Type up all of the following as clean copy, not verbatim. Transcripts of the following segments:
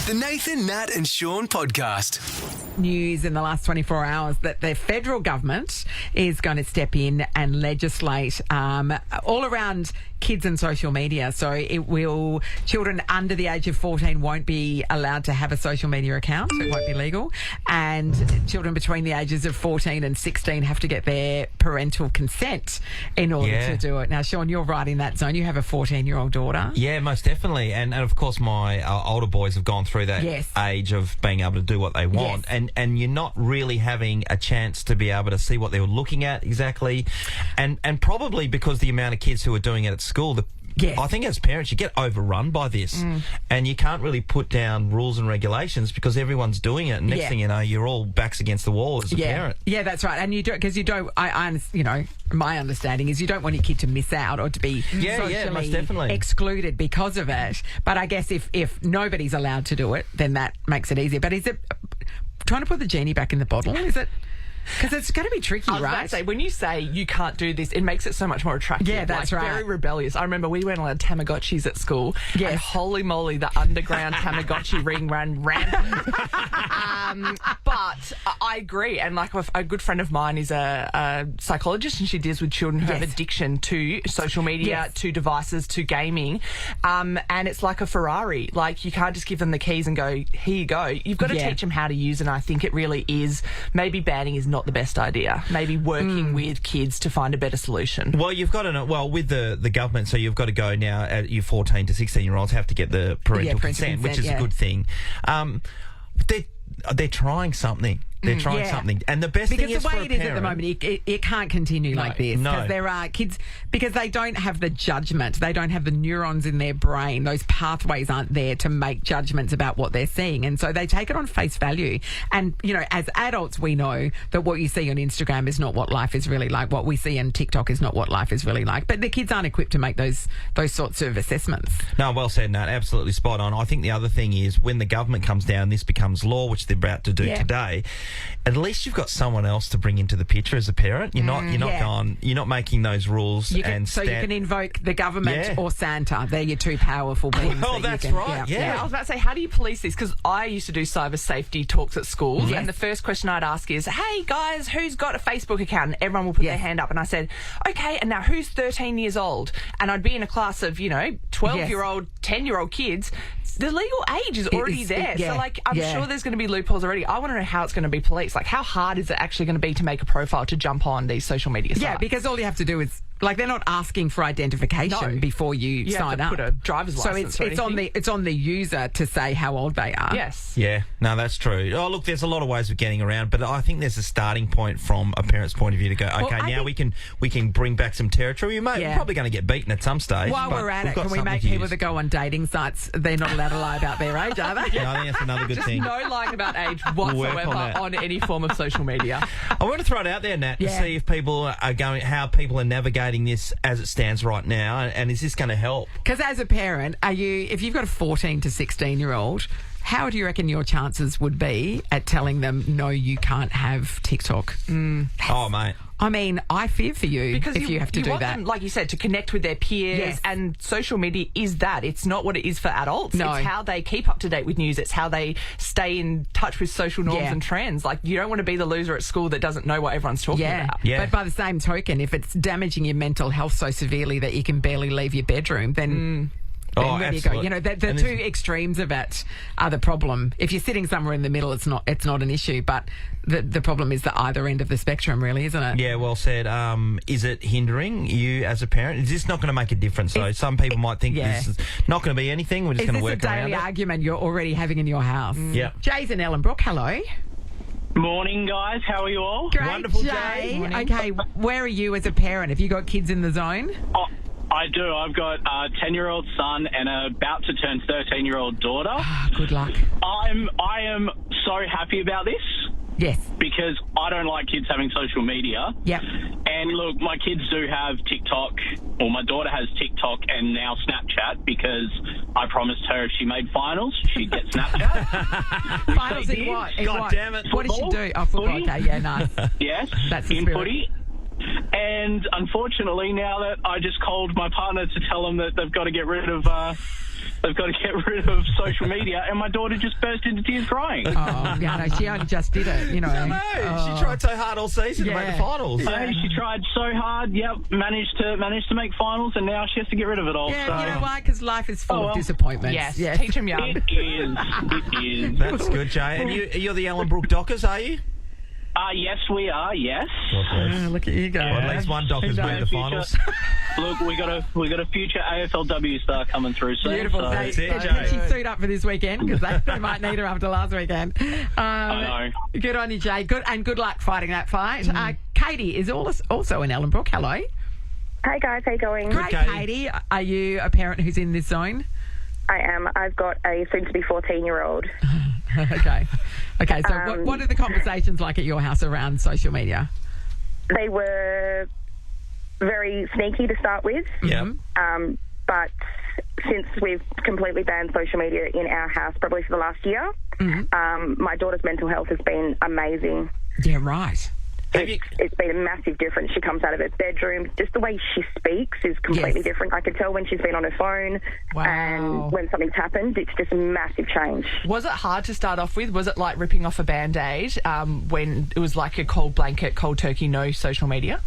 The Nathan, Nat and Shaun podcast. News in the last 24 hours that the federal government is going to step in and legislate all around kids and social media. So children under the age of 14 won't be allowed to have a social media account, so it won't be legal. And children between the ages of 14 and 16 have to get their parental consent in order to do it. Now, Shaun, you're right in that zone. You have a 14-year-old daughter. Yeah, most definitely. And of course, my older boys have gone through that age of being able to do what they want. Yes. And you're not really having a chance to be able to see what they were looking at exactly. And probably because the amount of kids who are doing it at school, I think as parents, you get overrun by this and you can't really put down rules and regulations because everyone's doing it. And next thing you know, you're all backs against the wall as a parent. Yeah, that's right. And you don't, because you don't, my understanding is you don't want your kid to miss out or to be socially most definitely excluded because of it. But I guess if nobody's allowed to do it, then that makes it easier. But is it trying to put the genie back in the bottle? Is it? Because it's going to be tricky, I was about to say, when you say you can't do this, it makes it so much more attractive. Yeah, that's right. Very rebellious. I remember we went on Tamagotchis at school, and holy moly, the underground Tamagotchi ring ran rampant. But I agree, and like a good friend of mine is a psychologist, and she deals with children who have addiction to social media, to devices, to gaming, and it's like a Ferrari. Like, you can't just give them the keys and go, here you go. You've got to teach them how to use it, and I think it really is. Maybe banning is not the best idea. Maybe working with kids to find a better solution. Well, you've got to know, with the government, so you've got to go now, your 14 to 16-year-olds have to get the parental consent, which is a good thing. They're trying something. They're trying something. And the best thing is because the way for it a is parent, at the moment, it can't continue like this. Because there are kids, because they don't have the judgment. They don't have the neurons in their brain. Those pathways aren't there to make judgments about what they're seeing. And so they take it on face value. And, as adults, we know that what you see on Instagram is not what life is really like. What we see on TikTok is not what life is really like. But the kids aren't equipped to make those sorts of assessments. No, well said, Nat. Absolutely spot on. I think the other thing is when the government comes down, this becomes law, which they're about to do today. At least you've got someone else to bring into the picture as a parent. You're not making those rules. You can invoke the government or Santa. They're your two powerful beings. Well, that's right. Yeah. I was about to say, how do you police this? Because I used to do cyber safety talks at schools, and the first question I'd ask is, hey guys, who's got a Facebook account? And everyone will put their hand up, and I said, okay, and now who's 13 years old? And I'd be in a class of 12-year-old, 10-year-old kids. The legal age is already there. So, I'm sure there's going to be loopholes already. I want to know how it's going to be policed. Like, how hard is it actually going to be to make a profile to jump on these social media sites? Yeah, because all you have to do is, they're not asking for identification before you sign up. Put a driver's license. So it's on the user to say how old they are. Yes. Yeah. No, that's true. Oh, look, there's a lot of ways of getting around, but I think there's a starting point from a parent's point of view to go, okay, we can bring back some territory. We're probably going to get beaten at some stage. While we're at it, can we make people that go on dating sites, they're not allowed to lie about their age, are they? No, I think that's another good thing. No lying about age whatsoever on any form of social media. I want to throw it out there, Nat, to see if people are how people are navigating this as it stands right now, and is this going to help? Because as a parent, if you've got a 14 to 16-year-old, how do you reckon your chances would be at telling them, no, you can't have TikTok? Oh, mate. I mean, I fear for you because if you have to do want that. Them, like you said, to connect with their peers, and social media is that. It's not what it is for adults. No. It's how they keep up to date with news. It's how they stay in touch with social norms and trends. Like, you don't want to be the loser at school that doesn't know what everyone's talking about. Yeah. But by the same token, if it's damaging your mental health so severely that you can barely leave your bedroom, then... where do you go? The two extremes of it are the problem. If you're sitting somewhere in the middle, it's not an issue. But the problem is the either end of the spectrum, really, isn't it? Yeah, well said. Is it hindering you as a parent? Is this not going to make a difference? So some people might think this is not going to be anything. We're just going to work around it. Is this a daily argument you're already having in your house? Yeah. Jay's in Ellenbrook. Hello. Morning, guys. How are you all? Great, wonderful, Jay. Okay, where are you as a parent? Have you got kids in the zone? Oh, I do. I've got a 10-year-old son and a about to turn 13-year-old daughter. Good luck. I am so happy about this. Yes. Because I don't like kids having social media. Yep. And look, my kids do have TikTok, or my daughter has TikTok and now Snapchat, because I promised her if she made finals, she'd get Snapchat. Finals in what? God damn it. What did she do? Oh, football. Okay, yeah, nice. Yes. That's the in spirit. footy. And unfortunately, now that I just called my partner to tell them that they've got to get rid of they've got to get rid of social media, and my daughter just burst into tears crying. Oh, yeah, no, she only just did it, you know. No, she tried so hard all season to make the finals. Hey, she tried so hard. Yep, managed to make finals, and now she has to get rid of it all. Yeah, so. you know why? Because life is full of disappointments. Yes, teach them young. It is. It is. That's good, Jay. And you're the Ellenbrook Dockers, are you? Yes, we are. Yes. Look at you go. Well, at least one Dockers made the finals. Look, we got a future AFLW star coming through soon. Beautiful. So. That's it, Did she Jay. suit up for this weekend? Because they might need her after last weekend. I know. Good on you, Jay. Good luck fighting that fight. Katie is also in Ellenbrook. Hello. Hey guys, how you going? Great, Katie. Are you a parent who's in this zone? I am. I've got a soon-to-be 14-year-old. Okay. So what are the conversations like at your house around social media? They were very sneaky to start with. Yeah. But since we've completely banned social media in our house, probably for the last year, my daughter's mental health has been amazing. Yeah, right. It's been a massive difference. She comes out of her bedroom. Just the way she speaks is completely different. I can tell when she's been on her phone and when something's happened. It's just a massive change. Was it hard to start off with? Was it like ripping off a Band-Aid when it was like a cold blanket, cold turkey, no social media?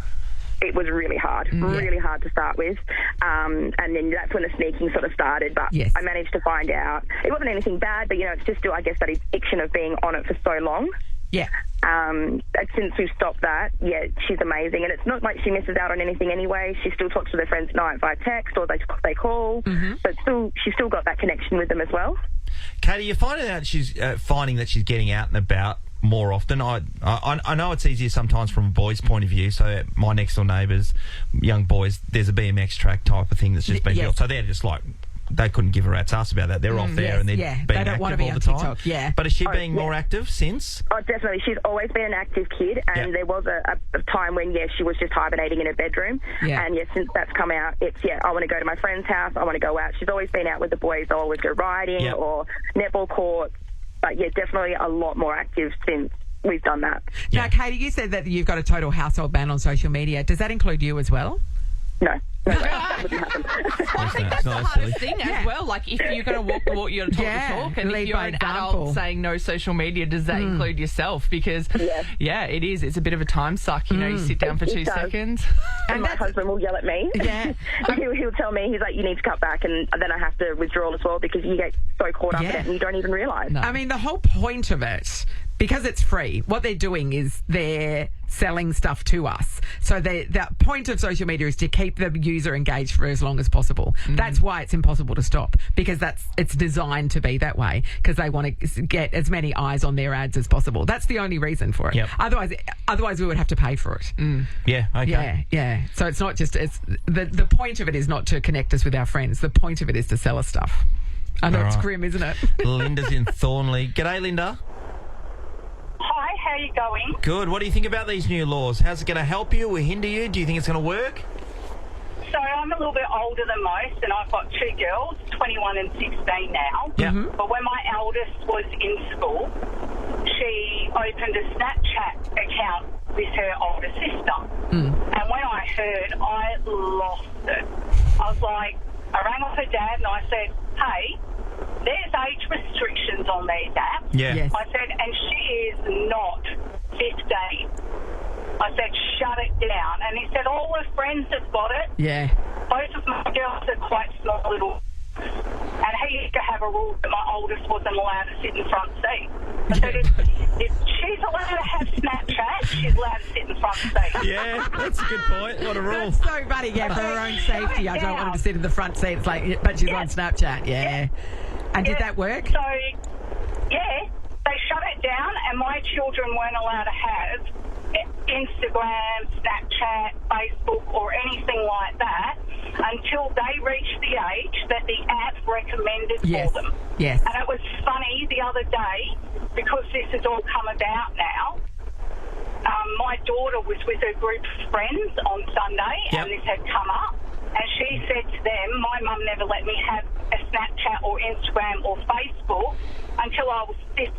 It was really hard to start with. And then that's when the sneaking sort of started. But I managed to find out. It wasn't anything bad, but, you know, it's just still, I guess, that addiction of being on it for so long. Yeah. Since we've stopped that, she's amazing. And it's not like she misses out on anything anyway. She still talks to her friends at night via text or they call. But she's still got that connection with them as well. Katie, you're finding out finding that she's getting out and about more often. I know it's easier sometimes from a boy's point of view. So my next door neighbours, young boys, there's a BMX track type of thing that's just been built. So they're just like, they couldn't give a rat's ass about that. They're off there and they're being active all the time. Yeah. But is she being more active since? Oh, definitely. She's always been an active kid, and there was a time when, she was just hibernating in her bedroom. Yeah. And, since that's come out, it's, I want to go to my friend's house, I want to go out. She's always been out with the boys. They'll always go riding or netball court. But, definitely a lot more active since we've done that. Now, Katie, you said that you've got a total household ban on social media. Does that include you as well? No. That wouldn't happen. I think that's the hardest thing as well. Like, if you're going to walk the walk, you're going to talk the talk. And if you're an adult saying no social media, does that include yourself? Because, it is. It's a bit of a time suck. You know, you sit down for 2 seconds. And my husband will yell at me. Yeah. He'll tell me, he's like, you need to cut back. And then I have to withdraw as well because you get so caught up in it and you don't even realise. No. I mean, the whole point of it, because it's free, what they're doing is they're selling stuff to us. So the point of social media is to keep the user engaged for as long as possible. That's why it's impossible to stop, because it's designed to be that way, because they want to get as many eyes on their ads as possible. That's the only reason for it. Yep. Otherwise we would have to pay for it. Yeah, okay. Yeah. So it's not just, the point of it is not to connect us with our friends. The point of it is to sell us stuff. I know it's grim, isn't it? Linda's in Thornley. G'day, Linda. Hi, how are you going? Good. What do you think about these new laws? How's it going to help you or hinder you? Do you think it's going to work? So I'm a little bit older than most, and I've got 2 girls, 21 and 16 now. Yeah. But when my eldest was in school, she opened a Snapchat account with her older sister. And when I heard, I lost it. I was like, I rang off her dad and I said, hey, there's age restrictions on these apps. Yeah. Yes. I said, and she is not 15. I said, shut it down. And he said, all her friends have got it. Yeah. Both of my girls are quite small little. And he used to have a rule that my oldest wasn't allowed to sit in front seat. I said, if she's allowed to have Snapchat, she's allowed to sit in front seat. Yeah, that's a good point. What a rule. That's so funny. Yeah, for her own safety. I don't want her to sit in the front seat. It's like, but she's on Snapchat. Yeah. And did that work? So, they shut it down, and my children weren't allowed to have Instagram, Snapchat, Facebook, or anything like that until they reached the age that the app recommended for them. Yes. And it was funny the other day, because this has all come about now, my daughter was with her group of friends on Sunday, and this had come up, and she said to them, my mum never let me have a Snapchat or Instagram or Facebook until I was 15,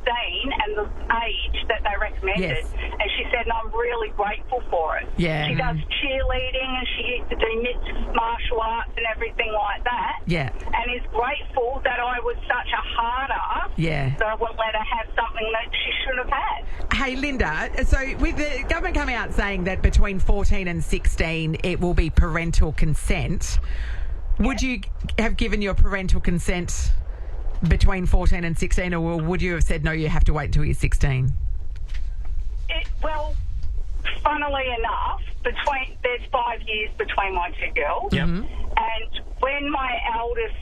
and age that they recommended. Yes. And she said, and I'm really grateful for it. Yeah. She does cheerleading and she used to do mixed martial arts and everything like that. Yeah. And is grateful that I was such a hard ass that I wouldn't let her have something that she shouldn't have had. Hey, Linda, so with the government coming out saying that between 14 and 16 it will be parental consent, would you have given your parental consent between 14 and 16, or would you have said, no, you have to wait until you're 16? Well, funnily enough, there's 5 years between my two girls. Yep. And when my eldest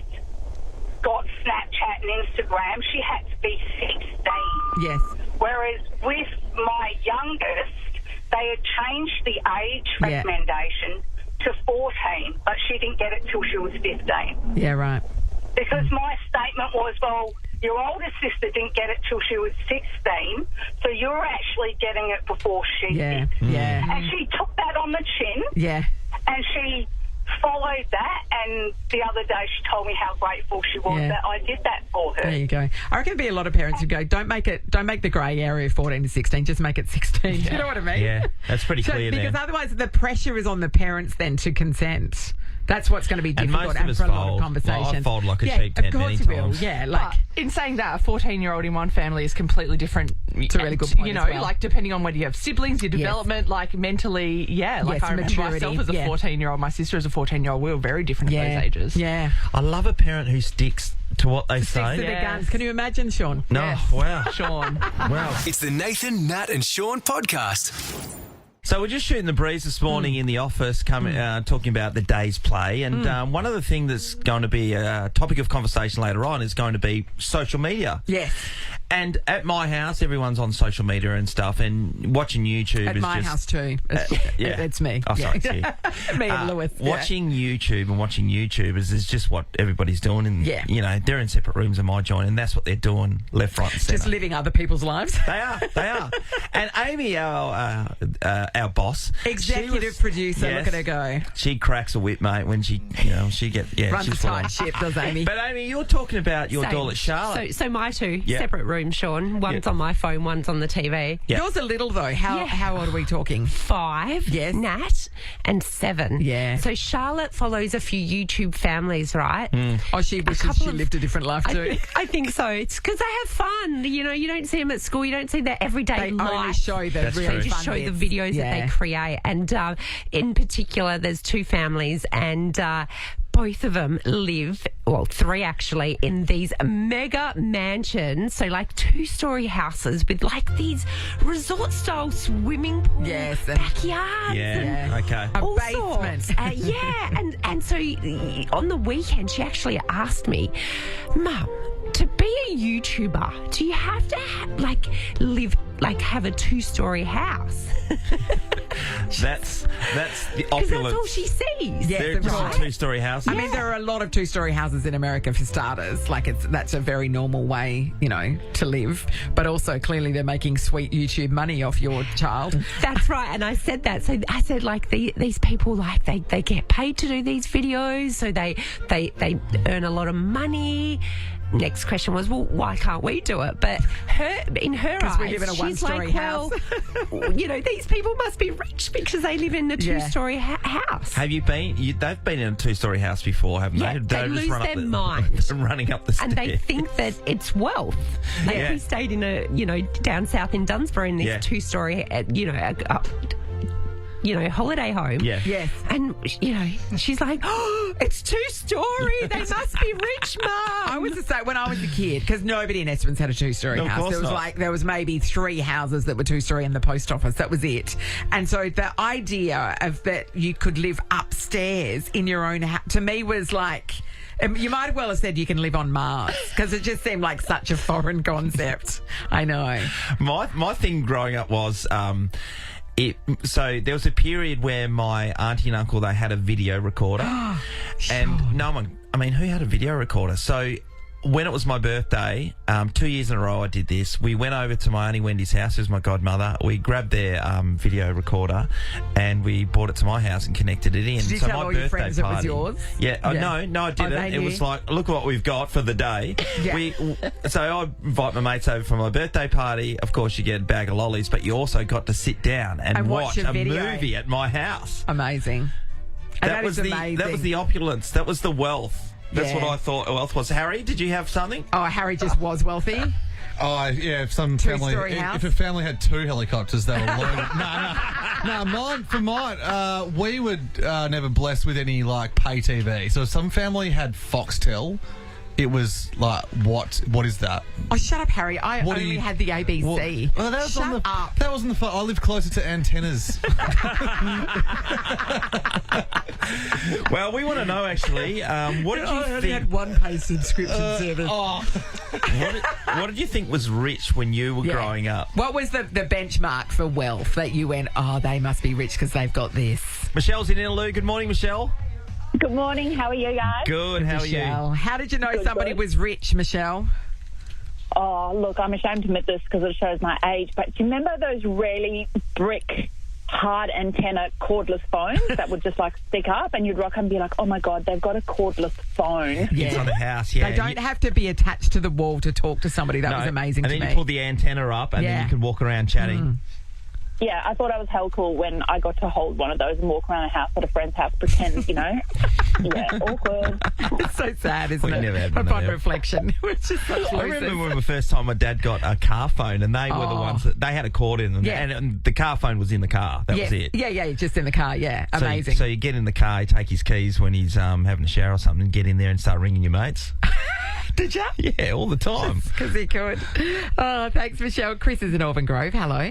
got Snapchat and Instagram, she had to be 16. Yes. Whereas with my youngest, they had changed the age recommendation to 14, but she didn't get it till she was 15. Yeah, right. Because my statement was, well, your older sister didn't get it till she was 16, so you're actually getting it before she did. Yeah. And she took that on the chin. Yeah. And she followed that, and the other day she told me how grateful she was that I did that for her. There you go. I reckon there'd be a lot of parents who go, don't make the grey area 14 to 16, just make it 16. Do you know what I mean? Yeah, that's pretty clear because there. otherwise the pressure is on the parents then to consent. That's what's going to be difficult and most of us for a lot of fold. conversations. Well, I fold like a sheep tent many of course you will. times. Yeah, like... But in saying that, a 14-year-old in one family is completely different. It's a really good point You know, as well. like depending on whether you have siblings, your development, like mentally, like I remember myself as a 14-year-old, my sister as a 14-year-old, we were very different at those ages. Yeah. I love a parent who sticks to what they say. Sticks to their guns. Can you imagine, Sean? No, wow. Sean. Wow. It's the Nathan, Nat and Shaun podcast. So we're just shooting the breeze this morning in the office, talking about the day's play. And one of the things that's going to be a topic of conversation later on is going to be social media. Yes. And at my house, everyone's on social media and stuff, and watching YouTube At is my just... house too. It's me. Oh, sorry, it's you. Me and Lewis. Watching YouTube and watching YouTubers is just what everybody's doing. And, you know, they're in separate rooms in my joint, and that's what they're doing left, right and centre. Just living other people's lives. They are. And Amy, our boss... Executive producer, look at her go. She cracks a whip, mate, when she, runs a tight ship, does Amy. But Amy, you're talking about your daughter Charlotte. So my two separate rooms, Sean. One's on my phone, one's on the TV. Yours are little though. How old are we talking? 5, Nat, and 7. Yeah. So Charlotte follows a few YouTube families, right? Oh, she wishes she lived a different life too. I think so. It's because they have fun. You know, you don't see them at school. You don't see their everyday life. They only show the That's really true. They just fun show bits. the videos that they create. And in particular, there's 2 families, and both of them live, 3 actually, in these mega mansions. So like 2-story houses with like these resort-style swimming pools, backyards. Okay. A All basement. sorts. And so on the weekend, she actually asked me, Mum, to be a YouTuber, do you have to have a 2-story house? That's the Because opulence. that's all she sees. Yes, They're of just course. 2-story houses. I mean, there are a lot of 2-story houses in America for starters. Like that's a very normal way, to live. But also, clearly, they're making sweet YouTube money off your child. That's right, and I said that. So I said, like, these people, like, they get paid to do these videos, so they earn a lot of money. Next question was, well, why can't we do it? But in her eyes, we live in a she's one-story like, house. well, these people must be rich because they live in a 2-story house. Have you been? They've been in a 2-story house before, haven't Yeah, they? they lose their mind. Running up the stairs. And they think that it's wealth. Like we stayed in down south in Dunsborough in this 2-story, holiday home. Yeah. Yes. And, she's like, oh, it's 2-story. They must be rich, Mum. I was the same when I was a kid, because nobody in Esperance had a 2-story Of house. course There was not. there was maybe 3 houses that were 2-story in the post office. That was it. And so the idea of that you could live upstairs in your own house, to me was like, you might well have said you can live on Mars, because it just seemed like such a foreign concept. I know. My thing growing up was... So there was a period where my auntie and uncle, they had a video recorder. And no one, who had a video recorder? So when it was my birthday, 2 years in a row I did this. We went over to my Auntie Wendy's house, who's my godmother. We grabbed their video recorder and we brought it to my house and connected it in. Did you tell all your friends it was yours? Yeah. No, I didn't. It was like, look what we've got for the day. Yeah. So I invite my mates over for my birthday party. Of course, you get a bag of lollies, but you also got to sit down and watch a movie at my house. Amazing. That was the opulence. That was the wealth. That's what I thought wealth was. Harry, did you have something? Oh, Harry just was wealthy. Oh, yeah, if some family... If a family had 2 helicopters, they were loaded. Mine, we would never blessed with any, like, pay TV. So if some family had Foxtel, it was like, what is that? Oh, shut up, Harry. I only had the ABC. Well, that was shut up. That wasn't the fun. I lived closer to antennas. Well, we want to know, actually, what did you think... I had one pay subscription service. What did you think was rich when you were growing up? What was the benchmark for wealth that you went, oh, they must be rich because they've got this? Michelle's in Innaloo. Good morning, Michelle. Good morning. How are you guys? Good. How are you? How did you know somebody was rich, Michelle? Oh, look, I'm ashamed to admit this because it shows my age, but do you remember those really brick, hard antenna cordless phones that would just, like, stick up and you'd rock up and be like, oh, my God, they've got a cordless phone. Yeah. It's on the house, yeah. They don't have to be attached to the wall to talk to somebody. That was amazing to me. And then you pull the antenna up and then you can walk around chatting. Yeah, I thought I was hell cool when I got to hold one of those and walk around a house at a friend's house, pretend, you know. Yeah, awkward. It's so sad, isn't it? Never had one Upon of reflection. It's just such I remember when the first time my dad got a car phone and they were the ones that they had a cord in them and the car phone was in the car. That was it. Yeah, just in the car, amazing. So you get in the car, you take his keys when he's having a shower or something, get in there and start ringing your mates. Did you? Yeah, all the time. Because he could. Oh, thanks, Michelle. Chris is in Auburn Grove. Hello.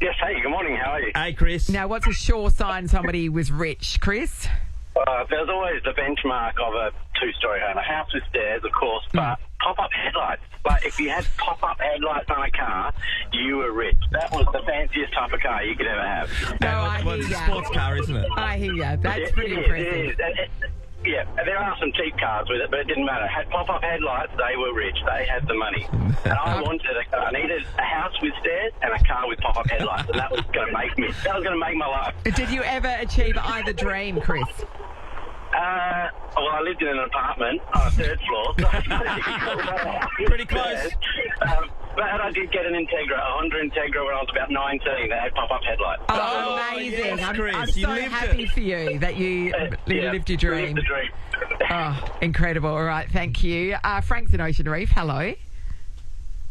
Yes, hey, good morning, how are you? Hey, Chris. Now, what's a sure sign somebody was rich, Chris? There's always the benchmark of a 2-story home. A house with stairs, of course, but pop-up headlights. Like, if you had pop-up headlights on a car, you were rich. That was the fanciest type of car you could ever have. No, I hear It's a sports car, isn't it? I hear you. That's pretty impressive. It is. Yeah, there are some cheap cars with it, but it didn't matter. Had pop-up headlights, they were rich. They had the money. And I wanted a car. I needed a house with stairs and a car with pop-up headlights, and that was going to make me. That was going to make my life. Did you ever achieve either dream, Chris? Well, I lived in an apartment on a 3rd floor. So pretty close. But I did get an Integra, a Honda Integra when I was about 19 that had pop-up headlights. Oh, amazing. Yes, Chris, I'm so happy for you that you lived your dream. Lived the dream. Oh, incredible. All right, thank you. Frank's in Ocean Reef. Hello.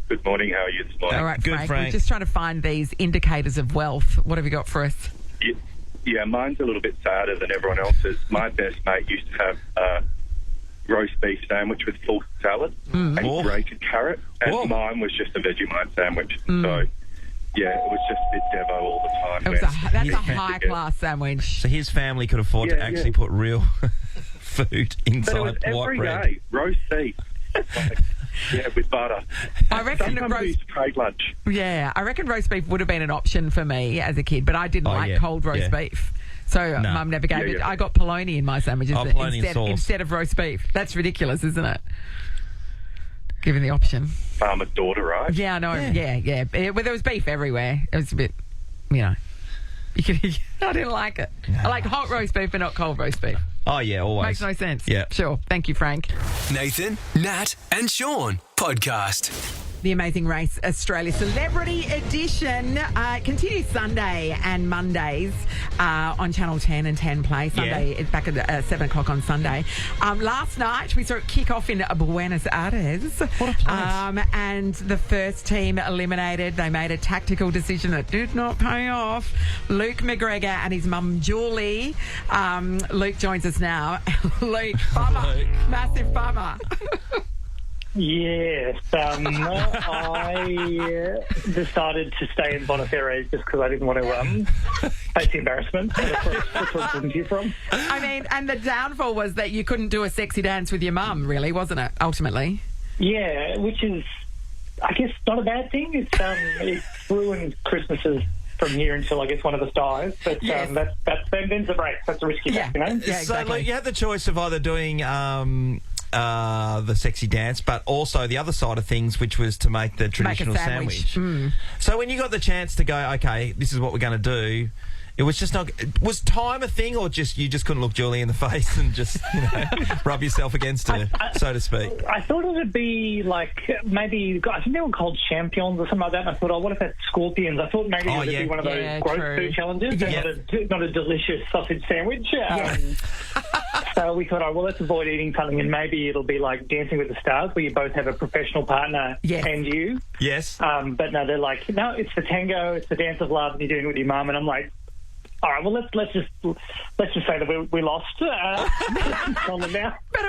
Good morning. How are you this morning? All right, Good, Frank. We're just trying to find these indicators of wealth. What have you got for us? Yeah, mine's a little bit sadder than everyone else's. My best mate used to have a roast beef sandwich with full salad and grated carrot, and mine was just a Vegemite sandwich. So, yeah, it was just a bit devo all the time. That's a high-class sandwich. So his family could afford to actually put real food inside but it was white every bread. day, roast beef. With butter. I reckon sometimes we used to trade lunch. Yeah, I reckon roast beef would have been an option for me as a kid, but I didn't like cold roast beef. So Mum never gave it. I got polony in my sandwiches instead of roast beef. That's ridiculous, isn't it? Given the option. Farmer's daughter, right? Yeah, I know. Yeah. Well, there was beef everywhere. It was a bit, I didn't like it. I like hot roast beef, but not cold roast beef. Oh, yeah, always. Makes no sense. Yeah. Sure. Thank you, Frank. Nathan, Nat and Shaun podcast. The Amazing Race Australia Celebrity Edition continues Sunday and Mondays on Channel 10 and 10 Play. Sunday, it's back at 7 o'clock on Sunday. Last night, we saw it kick off in Buenos Aires. What a place. And the first team eliminated. They made a tactical decision that did not pay off. Luke McGregor and his mum, Julie. Luke joins us now. Luke, bummer. Massive bummer. Yes, I decided to stay in Buenos Aires just because I didn't want to face the embarrassment. That's where I couldn't hear from. I mean, and the downfall was that you couldn't do a sexy dance with your mum, really, wasn't it, ultimately? Yeah, which is, I guess, not a bad thing. It ruined Christmases from here until, I guess, one of us dies. But that's the break. That's a risky bet, you know? Yeah, exactly. So, Luke, you had the choice of either doing the sexy dance, but also the other side of things, which was to make the traditional sandwich. So when you got the chance to go, okay, this is what we're going to do, it was just not. Was time a thing, or you just couldn't look Julie in the face and just rub yourself against her, so to speak? I thought it would be like maybe I think they were called champions or something like that. And I thought, what if that's scorpions? I thought maybe it would be one of those growth food challenges, not a delicious sausage sandwich. So we thought, let's avoid eating something, and maybe it'll be like Dancing with the Stars, where you both have a professional partner and you. Yes. But no, they're like, no, it's the tango, it's the dance of love, and you're doing it with your mum, and I'm like, all right, well, let's just say that we lost. But I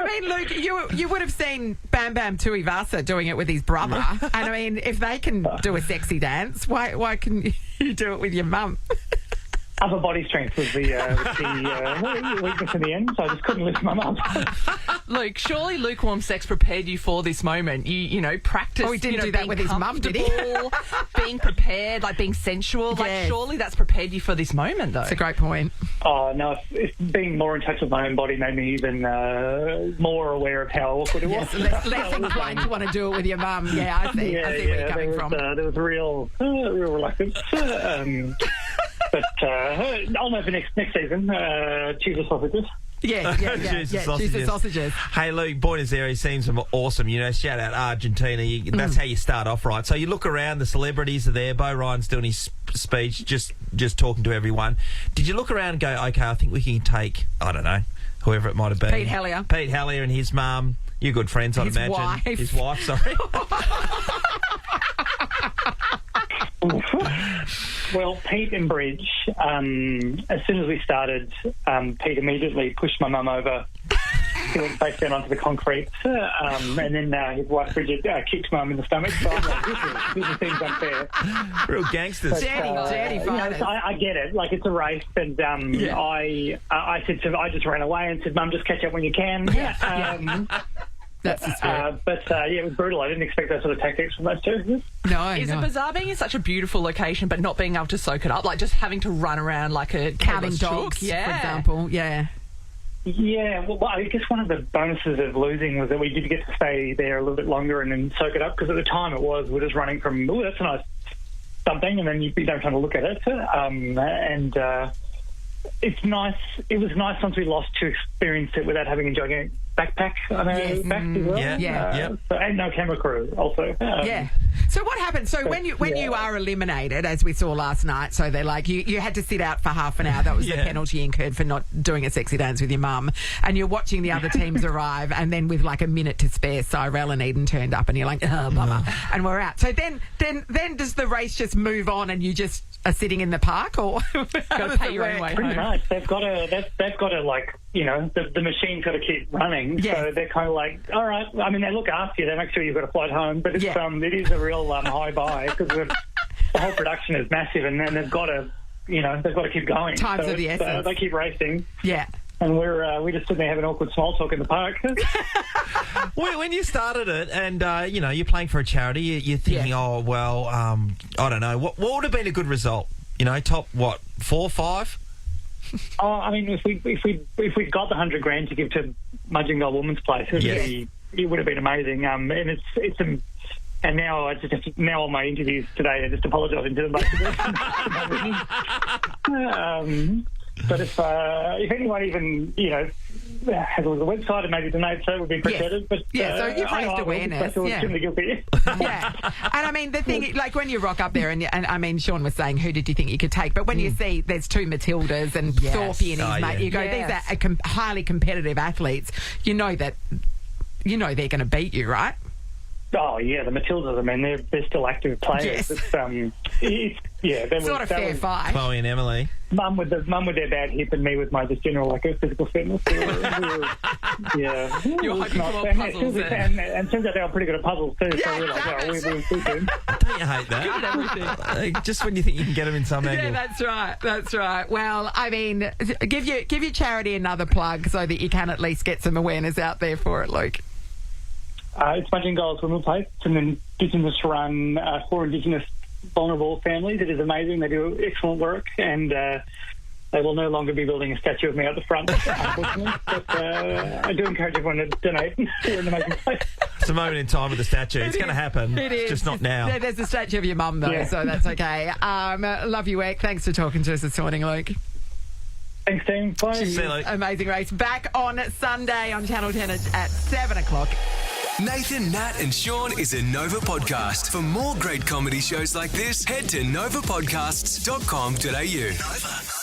mean, Luke, you would have seen Bam Bam Tuivasa doing it with his brother, and I mean, if they can do a sexy dance, why can you do it with your mum? Upper body strength was the weakness in the end, so I just couldn't lift my mum. Luke, surely lukewarm sex prepared you for this moment. You know, practice. Oh, he didn't do that with his mum, did he? Being prepared, like being sensual. Like, surely that's prepared you for this moment, though. That's a great point. Oh, no, it's being more in touch with my own body made me even more aware of how awkward it was. Less inclined to want to do it with your mum. Yeah, I see where you're coming from. There was real reluctance. But I'll know for next season. Cheese or sausages. Yeah. Cheese and sausages. Hey, Luke, Buenos Aires seems awesome. You know, shout out Argentina. That's how you start off, right? So you look around, the celebrities are there. Bo Ryan's doing his speech, just talking to everyone. Did you look around and go, okay, I think we can take, I don't know, whoever it might have been. Pete Hellier and his mum. You're good friends, I'd imagine. His wife, sorry. Well, Pete and Bridge, as soon as we started, Pete immediately pushed my mum over. He went face down onto the concrete. And then his wife, Bridget, kicked mum in the stomach. So I'm like, this seems unfair. Real gangsters. Dirty fighters. I get it. Like, it's a race. And I just ran away and said, Mum, just catch up when you can. That's the spirit. But it was brutal. I didn't expect those sort of tactics from those two. No, Is it bizarre being in such a beautiful location but not being able to soak it up? Like just having to run around like a counting dogs, for example. Yeah. Yeah, well, I guess one of the bonuses of losing was that we did get to stay there a little bit longer and then soak it up, because at the time we're just running from, that's a nice something, and then you don't kind of look at it. It's nice. It was nice once we lost to experience it without having a gigantic backpack on our back as well. So, and no camera crew also. So what happened? So when you are eliminated, as we saw last night, so they're like, you had to sit out for half an hour. That was the penalty incurred for not doing a sexy dance with your mum. And you're watching the other teams arrive, and then with like a minute to spare, Cyrell and Eden turned up, and you're like, bummer. And we're out. So then does the race just move on, and you just are sitting in the park, or got to pay your own way pretty home? Much. They've got to like, you know, the machine's got to keep running. So they're kind of like, all right. I mean, they look after you. They make sure you've got a flight home, but it's it is a real high buy, because the whole production is massive, and then they've got to keep going. Times of the essence. They keep racing. Yeah. And we just sitting there having awkward small talk in the park. When you started it, and you're playing for a charity, you're thinking, I don't know, what would have been a good result? You know, top 4, 5? Oh, I mean, if we got the $100,000 to give to Mudgingall Women's Place, it would have been amazing. And and now now all my interviews today, I just apologising to them basically. But if anyone even has a website and maybe donates, so it would be appreciated. But so you've raised awareness. I feel extremely guilty. And I mean, the thing, like when you rock up there, and I mean, Sean was saying, who did you think you could take? But when you see there's two Matildas and Thorpe and his mate, you go, these are highly competitive athletes. You know they're going to beat you, right? Oh yeah, the Matildas. I mean, they're still active players. Yes. It's not a fair fight. Chloe and Emily. Mum with their bad hip, and me with my just general physical fitness. You're hoping for puzzles. And turns out they were pretty good at puzzles too. So we're like, we don't you hate that? Good at everything. Just when you think you can get them in some angle. Yeah, that's right. Well, I mean, give your charity another plug so that you can at least get some awareness out there for it, Luke. It's Mudgingall Women's Place. It's an Indigenous run for Indigenous vulnerable families. It is amazing. They do excellent work, and they will no longer be building a statue of me at the front, unfortunately. But I do encourage everyone to donate. You're an amazing place. It's a moment in time with the statue. It's going to happen. It is. It's just not now. There's a statue of your mum, though, so that's okay. Love you, Eck. Thanks for talking to us this morning, Luke. Thanks, team. Bye. See you, Luke. Amazing race. Back on Sunday on Channel 10 at 7 o'clock. Nathan, Nat and Sean is a Nova podcast. For more great comedy shows like this, head to novapodcasts.com.au. Nova.